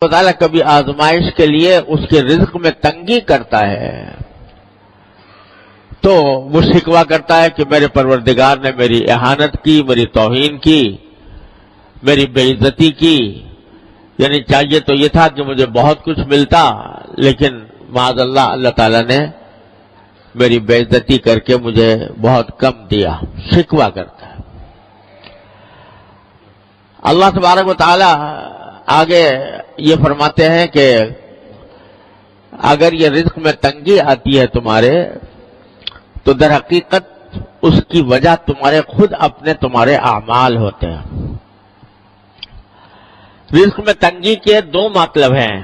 تعالیٰ کبھی آزمائش کے لیے اس کے رزق میں تنگی کرتا ہے تو وہ شکوہ کرتا ہے کہ میرے پروردگار نے میری اہانت کی، میری توہین کی، میری بے عزتی کی، یعنی چاہیے تو یہ تھا کہ مجھے بہت کچھ ملتا، لیکن معاذ اللہ اللہ تعالیٰ نے میری بے عزتی کر کے مجھے بہت کم دیا، شکوہ کرتا ہے۔ اللہ تبارک و تعالیٰ آگے یہ فرماتے ہیں کہ اگر یہ رزق میں تنگی آتی ہے تمہارے تو در حقیقت اس کی وجہ تمہارے اعمال ہوتے ہیں۔ رزق میں تنگی کے دو مطلب ہیں۔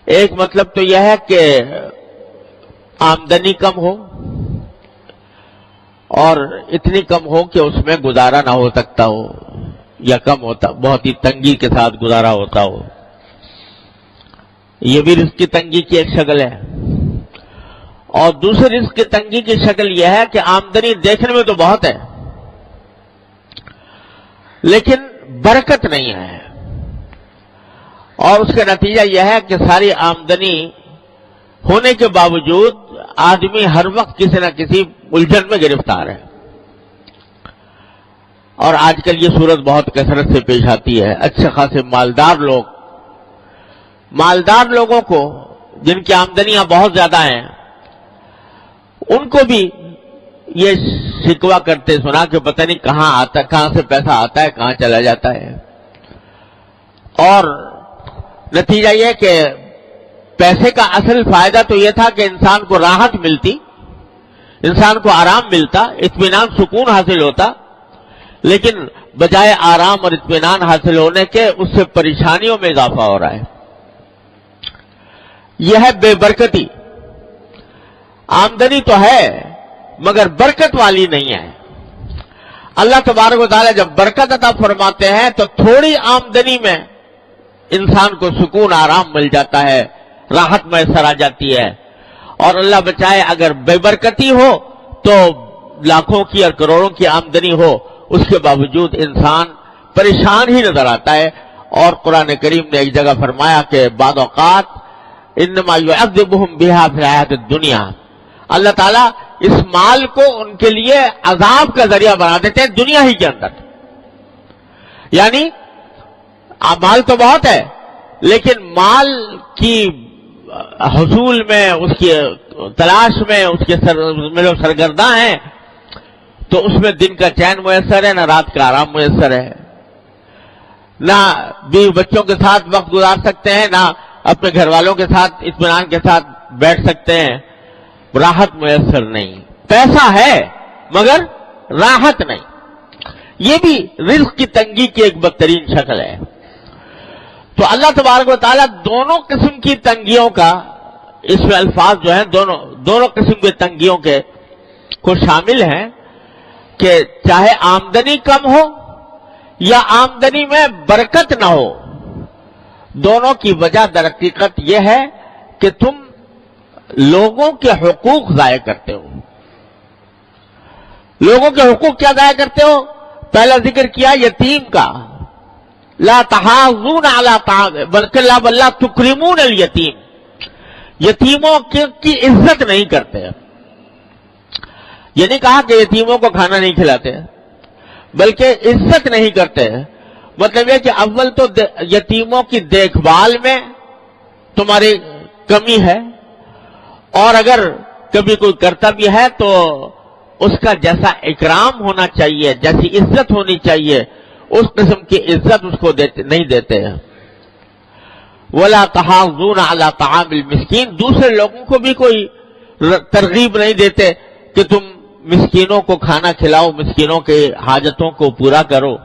ایک مطلب تو یہ ہے کہ آمدنی کم ہو اور اتنی کم ہو کہ اس میں گزارا نہ ہو سکتا ہو، یا کم ہوتا، بہت ہی تنگی کے ساتھ گزارا ہوتا ہو، یہ بھی رزق کی تنگی کی ایک شکل ہے۔ اور دوسری رزق کی تنگی کی شکل یہ ہے کہ آمدنی دیکھنے میں تو بہت ہے لیکن برکت نہیں ہے، اور اس کا نتیجہ یہ ہے کہ ساری آمدنی ہونے کے باوجود آدمی ہر وقت کسی نہ کسی الجھن میں گرفتار ہے۔ اور آج کل یہ صورت بہت کثرت سے پیش آتی ہے۔ اچھے خاصے مالدار لوگوں کو جن کی آمدنیاں بہت زیادہ ہیں، ان کو بھی یہ شکوہ کرتے سنا کہ پتہ نہیں کہاں سے پیسہ آتا ہے، کہاں چلا جاتا ہے، اور نتیجہ یہ کہ پیسے کا اصل فائدہ تو یہ تھا کہ انسان کو راحت ملتی، انسان کو آرام ملتا، اطمینان سکون حاصل ہوتا، لیکن بجائے آرام اور اطمینان حاصل ہونے کے اس سے پریشانیوں میں اضافہ ہو رہا ہے۔ یہ ہے بے برکتی۔ آمدنی تو ہے مگر برکت والی نہیں ہے۔ اللہ تبارک و تعالیٰ جب برکت عطا فرماتے ہیں تو تھوڑی آمدنی میں انسان کو سکون آرام مل جاتا ہے، راحت میسر آ جاتی ہے، اور اللہ بچائے اگر بے برکتی ہو تو لاکھوں کی اور کروڑوں کی آمدنی ہو، اس کے باوجود انسان پریشان ہی نظر آتا ہے۔ اور قرآن کریم نے ایک جگہ فرمایا کہ بعض اوقات انما یعذبہم بہا فی الحیاۃ الدنیا، اللہ تعالیٰ اس مال کو ان کے لیے عذاب کا ذریعہ بنا دیتے ہیں دنیا ہی کے اندر۔ یعنی مال تو بہت ہے لیکن مال کی حصول میں، اس کی تلاش میں، اس کے لوگ سرگرداں ہیں، تو اس میں دن کا چین میسر ہے، نہ رات کا آرام میسر ہے، نہ بیوی بچوں کے ساتھ وقت گزار سکتے ہیں، نہ اپنے گھر والوں کے ساتھ اطمینان کے ساتھ بیٹھ سکتے ہیں، راحت میسر نہیں۔ پیسہ ہے مگر راحت نہیں۔ یہ بھی رزق کی تنگی کی ایک بدترین شکل ہے۔ تو اللہ تبارک و تعالیٰ دونوں قسم کی تنگیوں کا، اس میں الفاظ جو ہیں دونوں قسم کے تنگیوں کے کو شامل ہیں کہ چاہے آمدنی کم ہو یا آمدنی میں برکت نہ ہو، دونوں کی وجہ در حقیقت یہ ہے کہ تم لوگوں کے حقوق ضائع کرتے ہو۔ لوگوں کے حقوق کیا ضائع کرتے ہو؟ پہلا ذکر کیا یتیم کا، لا تحاضون علی طعام بلکہ لا تکرمون الیتیم، یتیموں کی عزت نہیں کرتے۔ یہ نہیں کہا کہ یتیموں کو کھانا نہیں کھلاتے، بلکہ عزت نہیں کرتے۔ مطلب یہ کہ اول تو یتیموں کی دیکھ بھال میں تمہاری کمی ہے، اور اگر کبھی کوئی کرتا بھی ہے تو اس کا جیسا اکرام ہونا چاہیے، جیسی عزت ہونی چاہیے، اس قسم کی عزت اس کو نہیں دیتے ہیں۔ وَلَا تَحَاضُّونَ عَلَىٰ طَعَامِ الْمِسْكِينِ، دوسرے لوگوں کو بھی کوئی ترغیب نہیں دیتے کہ تم مسکینوں کو کھانا کھلاؤ، مسکینوں کے حاجتوں کو پورا کرو۔